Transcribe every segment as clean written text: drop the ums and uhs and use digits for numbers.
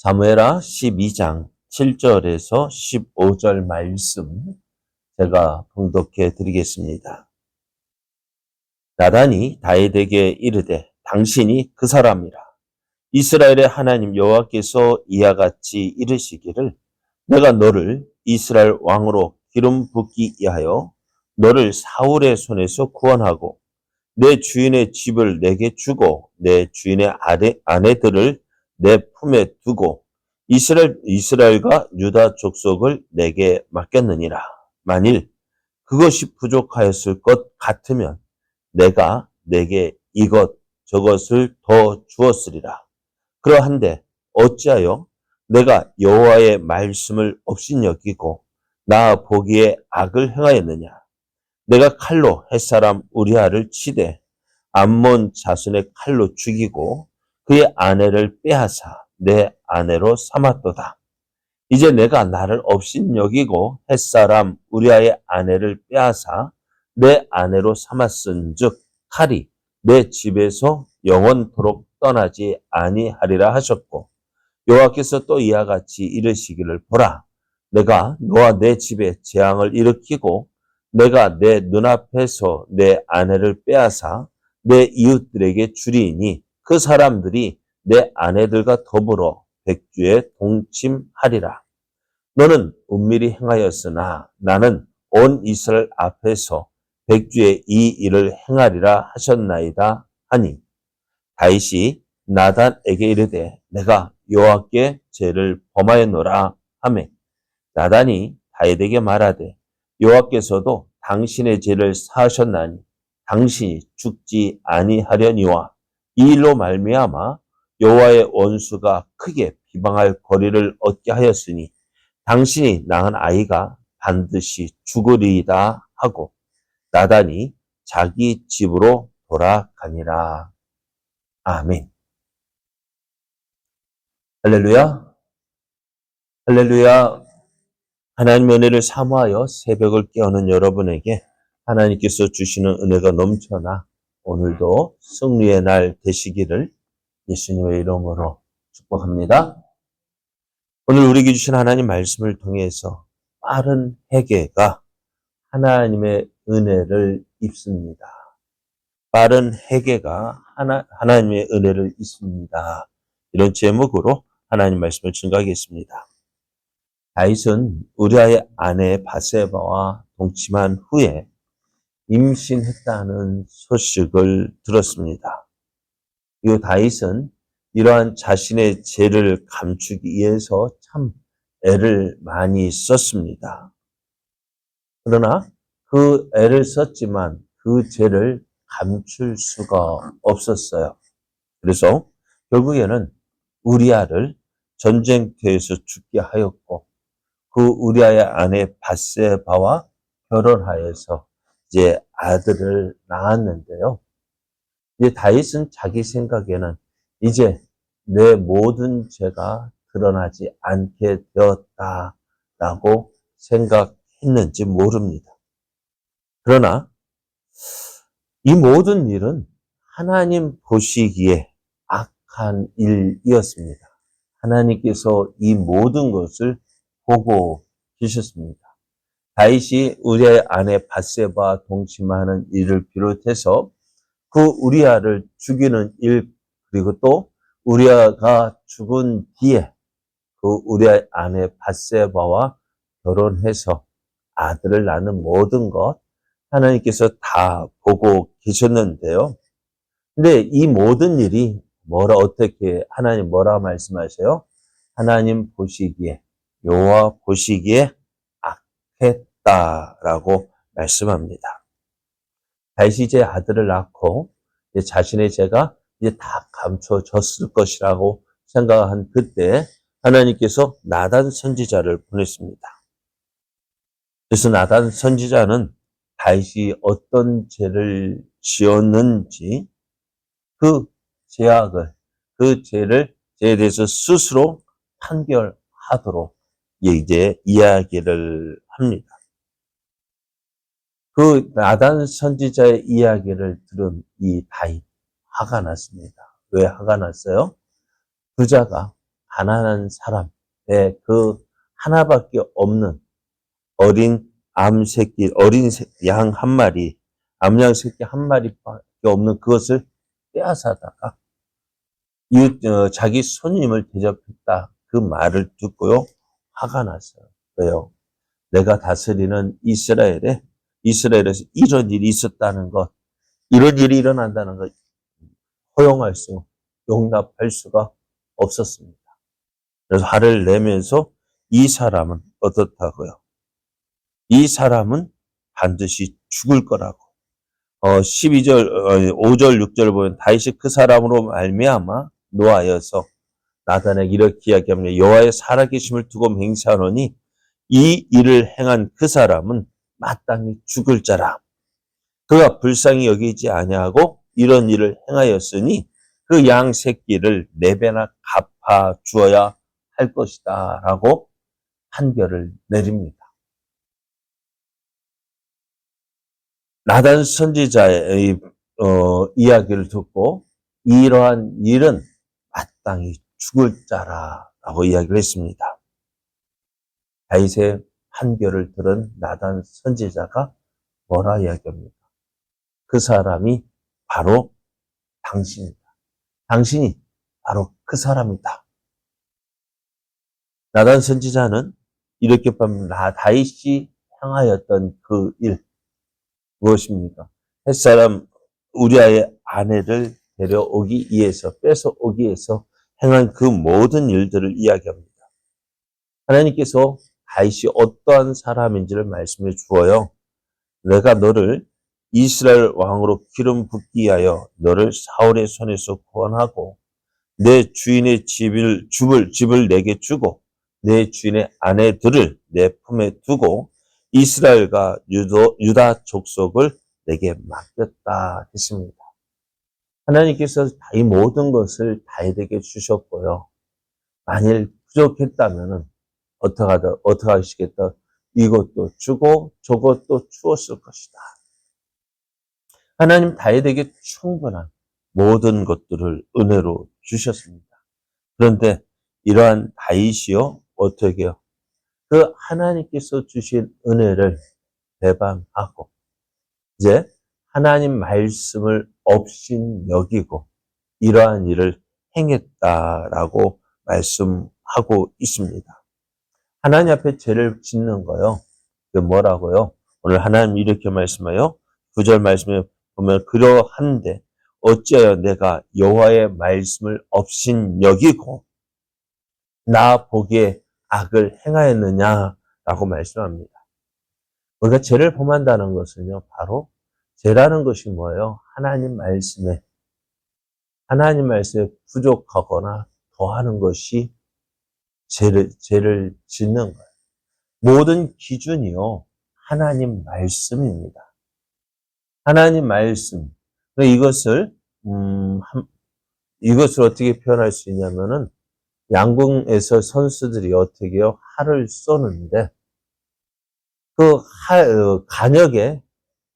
사무엘하 12장 7절에서 15절 말씀 제가 봉독해 드리겠습니다. 나단이 다윗에게 이르되 당신이 그 사람이라. 이스라엘의 하나님 여호와께서 이와 같이 이르시기를 내가 너를 이스라엘 왕으로 기름 붓기 위하여 너를 사울의 손에서 구원하고 내 주인의 집을 내게 주고 내 주인의 아내들을 내 품에 두고 이스라엘과 유다 족속을 내게 맡겼느니라. 만일 그것이 부족하였을 것 같으면 내가 내게 이것 저것을 더 주었으리라. 그러한데 어찌하여 내가 여호와의 말씀을 업신여기고 나 보기에 악을 행하였느냐. 내가 칼로 햇사람 우리아를 치되 암몬 자손의 칼로 죽이고 그의 아내를 빼앗아 내 아내로 삼았도다. 이제 내가 나를 업신여기고 햇사람 우리아의 아내를 빼앗아 내 아내로 삼았은즉 칼이 내 집에서 영원토록 떠나지 아니하리라 하셨고 여호와께서 또 이와 같이 이르시기를 보라 내가 너와 내 집에 재앙을 일으키고 내가 내 눈앞에서 내 아내를 빼앗아 내 이웃들에게 주리니 그 사람들이 내 아내들과 더불어 백주에 동침하리라. 너는 은밀히 행하였으나 나는 온 이스라엘 앞에서 백주에 이 일을 행하리라 하셨나이다 하니 다윗이 나단에게 이르되 내가 여호와께 죄를 범하였노라 하매 나단이 다윗에게 말하되 여호와께서도 당신의 죄를 사하셨나니 당신이 죽지 아니하려니와 이 일로 말미암아 여호와의 원수가 크게 비방할 거리를 얻게 하였으니 당신이 낳은 아이가 반드시 죽으리이다 하고 나단이 자기 집으로 돌아가니라. 아멘. 할렐루야. 할렐루야. 하나님의 은혜를 사모하여 새벽을 깨우는 여러분에게 하나님께서 주시는 은혜가 넘쳐나 오늘도 승리의 날 되시기를 예수님의 이름으로 축복합니다. 오늘 우리에게 주신 하나님 말씀을 통해서 빠른 회개가 하나님의 은혜를 입습니다. 빠른 회개가 하나님의 은혜를 입습니다. 이런 제목으로 하나님 말씀을 증거하겠습니다. 다윗은 우리아의 아내 바세바와 동침한 후에 임신했다는 소식을 들었습니다. 이 다윗은 이러한 자신의 죄를 감추기 위해서 참 애를 많이 썼습니다. 그러나 그 애를 썼지만 그 죄를 감출 수가 없었어요. 그래서 결국에는 우리아를 전쟁터에서 죽게 하였고 그 우리아의 아내 바세바와 결혼하여서 이제 아들을 낳았는데요. 이제 다윗은 자기 생각에는 이제 내 모든 죄가 드러나지 않게 되었다라고 생각했는지 모릅니다. 그러나 이 모든 일은 하나님 보시기에 악한 일이었습니다. 하나님께서 이 모든 것을 보고 계셨습니다. 다윗이 우리아의 아내 바세바와 동침하는 일을 비롯해서 그 우리아를 죽이는 일 그리고 또 우리아가 죽은 뒤에 그 우리아의 아내 바세바와 결혼해서 아들을 낳는 모든 것 하나님께서 다 보고 계셨는데요. 근데 이 모든 일이 어떻게 하나님 뭐라 말씀하세요? 하나님 보시기에 여호와 보시기에 악했다라고 말씀합니다. 다윗이 이제 아들을 낳고 이제 자신의 죄가 이제 다 감춰졌을 것이라고 생각한 그때 하나님께서 나단 선지자를 보냈습니다. 그래서 나단 선지자는 다윗이 어떤 죄를 지었는지 그 죄에 대해서 스스로 판결하도록 이제 이야기를 합니다. 그 나단 선지자의 이야기를 들은 이 다윗 화가 났습니다. 왜 화가 났어요? 부자가 가난한 사람의 그 하나밖에 없는 어린 양 한 마리, 암양 새끼 한 마리밖에 없는 그것을 빼앗아다가 자기 손님을 대접했다. 그 말을 듣고요. 화가 났어요. 왜요? 내가 다스리는 이스라엘에서 이런 일이 있었다는 것, 이런 일이 일어난다는 것, 용납할 수가 없었습니다. 그래서 화를 내면서 이 사람은 어떻다고요? 이 사람은 반드시 죽을 거라고. 12절, 5절, 6절 보면 다윗이 그 사람으로 말미암아 노하여서 나단에게 이렇게 이야기합니다. 여호와의 살아계심을 두고 맹세하노니 이 일을 행한 그 사람은 마땅히 죽을 자라. 그가 불쌍히 여기지 아니하고 이런 일을 행하였으니 그 양 새끼를 4배나 갚아 주어야 할 것이다. 라고 판결을 내립니다. 나단 선지자의 이야기를 듣고 이러한 일은 마땅히 죽을 자라라고 이야기를 했습니다. 다윗의 판결을 들은 나단 선지자가 뭐라 이야기합니까? 그 사람이 바로 당신이다. 당신이 바로 그 사람이다. 나단 선지자는 이렇게 다윗이 행하였던 그 일, 무엇입니까? 햇사람 우리아의 아내를 데려오기 위해서, 뺏어오기 위해서 행한 그 모든 일들을 이야기합니다. 하나님께서 다윗이 어떠한 사람인지를 말씀해 주어요. 내가 너를 이스라엘 왕으로 기름 붓기 위하여 너를 사울의 손에서 구원하고 내 주인의 집을 내게 주고 내 주인의 아내들을 내 품에 두고 이스라엘과 유다 족속을 내게 맡겼다 했습니다. 하나님께서 이 모든 것을 다윗에게 주셨고요. 만일 부족했다면 어떻게 하시겠다? 이것도 주고 저것도 주었을 것이다. 하나님 다윗에게 충분한 모든 것들을 은혜로 주셨습니다. 그런데 이러한 다윗이요, 어떻게 해요? 그 하나님께서 주신 은혜를 배반하고 이제 하나님 말씀을 업신여기고 이러한 일을 행했다라고 말씀하고 있습니다. 하나님 앞에 죄를 짓는 거요. 그 뭐라고요? 오늘 하나님 이렇게 말씀해요. 9절 말씀에 보면 그러한데 어찌하여 내가 여호와의 말씀을 업신여기고 나 보기에 악을 행하였느냐라고 말씀합니다. 우리가 죄를 범한다는 것은요, 바로 죄라는 것이 뭐예요? 하나님 말씀에 부족하거나 더하는 것이 죄를 짓는 거예요. 모든 기준이요, 하나님 말씀입니다. 하나님 말씀. 이것을 어떻게 표현할 수 있냐면은 양궁에서 선수들이 어떻게 해요? 활을 쏘는데 그 간역에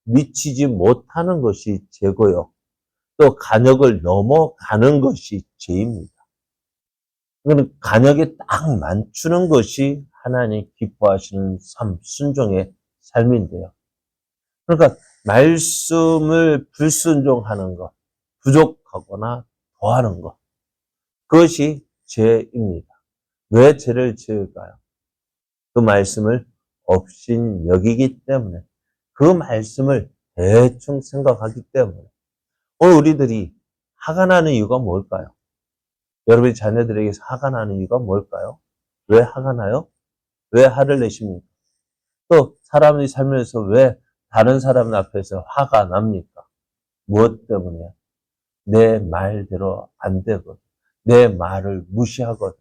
미치지 못하는 것이 죄고요. 또 간역을 넘어가는 것이 죄입니다. 간역에 딱 맞추는 것이 하나님 기뻐하시는 삶, 순종의 삶인데요. 그러니까 말씀을 불순종하는 것, 부족하거나 더하는 것, 그것이 죄입니다. 왜 죄를 지을까요? 그 말씀을 업신여기기 때문에, 그 말씀을 대충 생각하기 때문에. 우리들이 화가 나는 이유가 뭘까요? 여러분의 자녀들에게서 화가 나는 이유가 뭘까요? 왜 화가 나요? 왜 화를 내십니까? 또 사람이 살면서 왜 다른 사람 앞에서 화가 납니까? 무엇 때문에요? 내 말대로 안 되거든. 내 말을 무시하거든.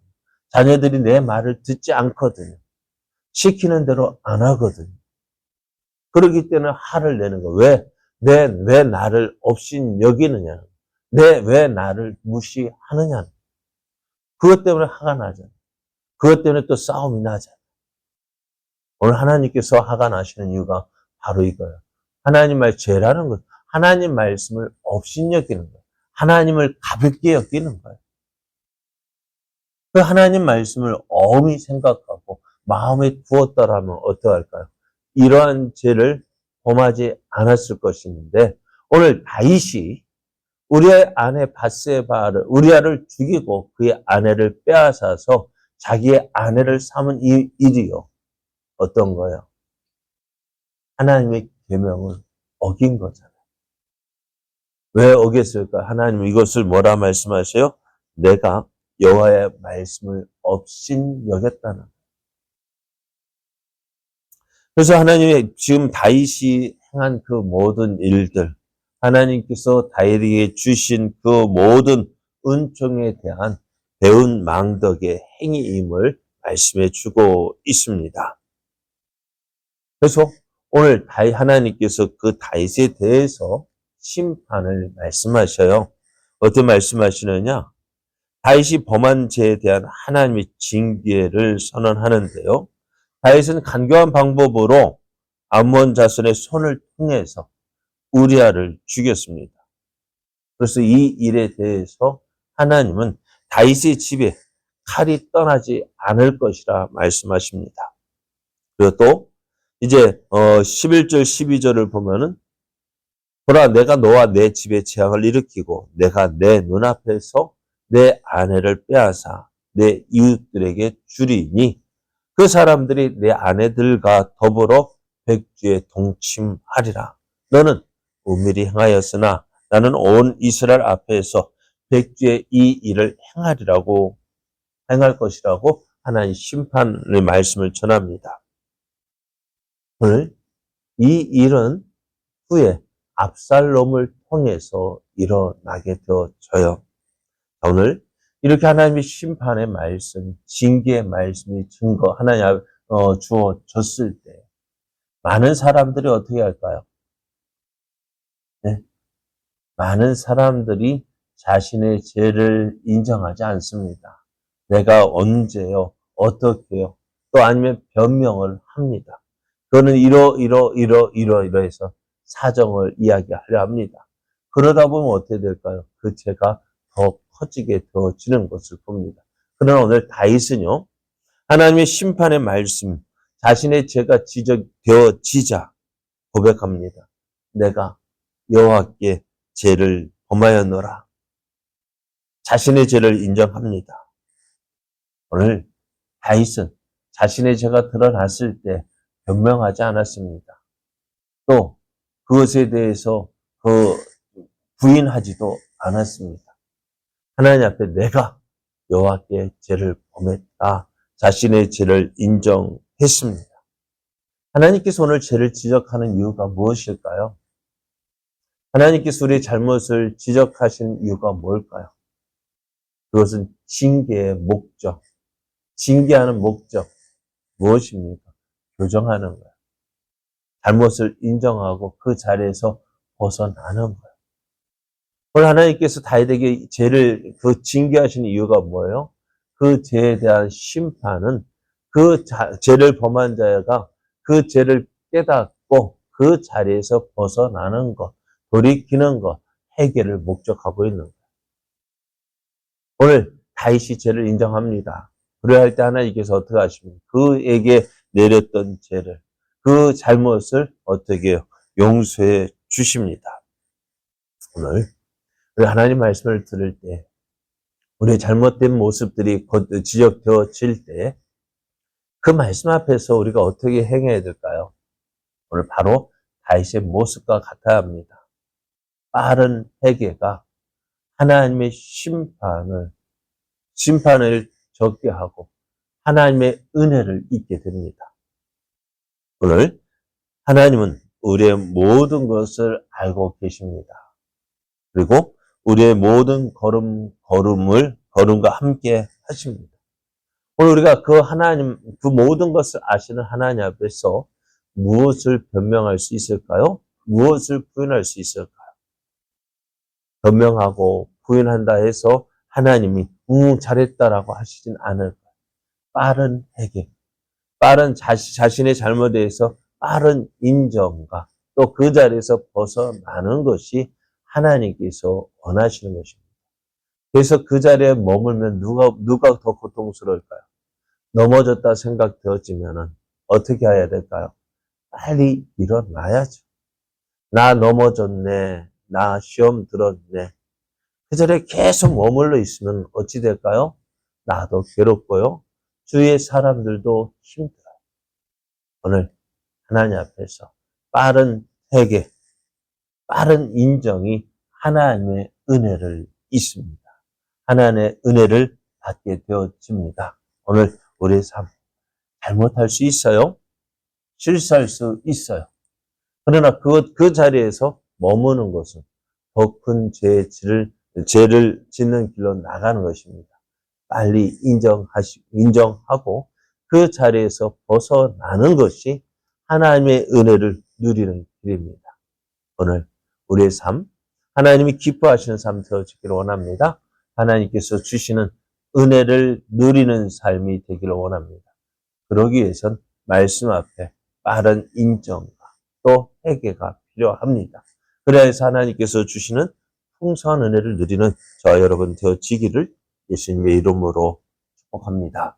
자녀들이 내 말을 듣지 않거든요. 시키는 대로 안 하거든요. 그렇기 때문에 화를 내는 거. 왜 나를 업신여기느냐. 왜 나를 무시하느냐. 그것 때문에 화가 나잖아요. 그것 때문에 또 싸움이 나잖아요. 오늘 하나님께서 화가 나시는 이유가 바로 이거예요. 하나님 말 죄라는 것. 하나님 말씀을 업신여기는 거예요. 하나님을 가볍게 여기는 거예요. 그 하나님 말씀을 엄히 생각하고 마음에 두었다라면 어떠할까요? 이러한 죄를 범하지 않았을 것인데 오늘 다윗이 우리의 아내 바세바를 우리아를 죽이고 그의 아내를 빼앗아서 자기의 아내를 삼은 이 일이요. 어떤 거예요? 하나님의 계명을 어긴 거잖아요. 왜 어겼을까? 하나님 이것을 뭐라 말씀하세요? 내가 여호와의 말씀을 업신 여겼다는. 그래서 하나님의 지금 다윗이 행한 그 모든 일들, 하나님께서 다윗에게 주신 그 모든 은총에 대한 배운 망덕의 행위임을 말씀해 주고 있습니다. 그래서 오늘 하나님께서 그 다윗에 대해서 심판을 말씀하셔요. 어떻게 말씀하시느냐? 다윗이 범한 죄에 대한 하나님의 징계를 선언하는데요. 다윗은 간교한 방법으로 암몬 자손의 손을 통해서 우리아를 죽였습니다. 그래서 이 일에 대해서 하나님은 다윗의 집에 칼이 떠나지 않을 것이라 말씀하십니다. 그리고 또 이제 11절 12절을 보면은 보라 내가 너와 내 집에 재앙을 일으키고 내가 내 눈앞에서 내 아내를 빼앗아 내 이웃들에게 주리니 그 사람들이 내 아내들과 더불어 백주에 동침하리라. 너는 은밀히 행하였으나 나는 온 이스라엘 앞에서 백주에 이 일을 행할 것이라고 하나님 심판의 말씀을 전합니다. 오늘 이 일은 후에 압살롬을 통해서 일어나게 되어져요. 오늘 이렇게 하나님의 심판의 말씀, 징계의 말씀이 하나님 주어졌을 때 많은 사람들이 어떻게 할까요? 네? 많은 사람들이 자신의 죄를 인정하지 않습니다. 내가 언제요? 어떻게요? 또 아니면 변명을 합니다. 그거는 이러해서 사정을 이야기하려 합니다. 그러다 보면 어떻게 될까요? 그 죄가 더 커지게 되어지는 것을 봅니다. 그러나 오늘 다윗은요, 하나님의 심판의 말씀, 자신의 죄가 지적되어지자 고백합니다. 내가 여호와께 죄를 범하였노라. 자신의 죄를 인정합니다. 오늘 다윗은 자신의 죄가 드러났을 때 변명하지 않았습니다. 또 그것에 대해서 부인하지도 않았습니다. 하나님 앞에 내가 여호와께 죄를 범했다. 자신의 죄를 인정했습니다. 하나님께서 오늘 죄를 지적하는 이유가 무엇일까요? 하나님께서 우리의 잘못을 지적하신 이유가 뭘까요? 그것은 징계의 목적, 징계하는 목적 무엇입니까? 교정하는 거예요. 잘못을 인정하고 그 자리에서 벗어나는 거예요. 오늘 하나님께서 다윗에게 죄를 징계하시는 이유가 뭐예요? 그 죄에 대한 심판은 죄를 범한 자가 그 죄를 깨닫고 그 자리에서 벗어나는 것, 돌이키는 것, 해결을 목적하고 있는 거예요. 오늘 다윗이 죄를 인정합니다. 그래야 때 하나님께서 어떻게 하십니까? 그에게 내렸던 죄를, 그 잘못을 어떻게 해요? 용서해 주십니다. 오늘 우리 하나님 말씀을 들을 때 우리의 잘못된 모습들이 지적되어질 때 그 말씀 앞에서 우리가 어떻게 행해야 될까요? 오늘 바로 다윗의 모습과 같아야 합니다. 빠른 회개가 하나님의 심판을 적게 하고 하나님의 은혜를 잊게 됩니다. 오늘 하나님은 우리의 모든 것을 알고 계십니다. 그리고 우리의 모든 걸음과 함께 하십니다. 오늘 우리가 그 모든 것을 아시는 하나님 앞에서 무엇을 변명할 수 있을까요? 무엇을 부인할 수 있을까요? 변명하고 부인한다 해서 하나님이 잘했다라고 하시진 않을 거예요. 빠른 회개, 빠른 자신의 잘못에 대해서 빠른 인정과 또 그 자리에서 벗어나는 것이 하나님께서 원하시는 것입니다. 그래서 그 자리에 머물면 누가 더 고통스러울까요? 넘어졌다 생각되어지면은 어떻게 해야 될까요? 빨리 일어나야죠. 나 넘어졌네. 나 시험 들었네. 그 자리에 계속 머물러 있으면 어찌 될까요? 나도 괴롭고요. 주위의 사람들도 힘들어요. 오늘 하나님 앞에서 빠른 회개, 빠른 인정이 하나님의 은혜를 있습니다. 하나님의 은혜를 받게 되어집니다. 오늘 우리의 삶 잘못할 수 있어요. 실수할 수 있어요. 그러나 그 자리에서 머무는 것은 더 큰 죄를 짓는 길로 나가는 것입니다. 빨리 인정하고 그 자리에서 벗어나는 것이 하나님의 은혜를 누리는 길입니다. 오늘 우리의 삶, 하나님이 기뻐하시는 삶 되어지기를 원합니다. 하나님께서 주시는 은혜를 누리는 삶이 되기를 원합니다. 그러기 위해선 말씀 앞에 빠른 인정과 또 회개가 필요합니다. 그래야 해서 하나님께서 주시는 풍성한 은혜를 누리는 저와 여러분 되어지기를 예수님의 이름으로 축복합니다.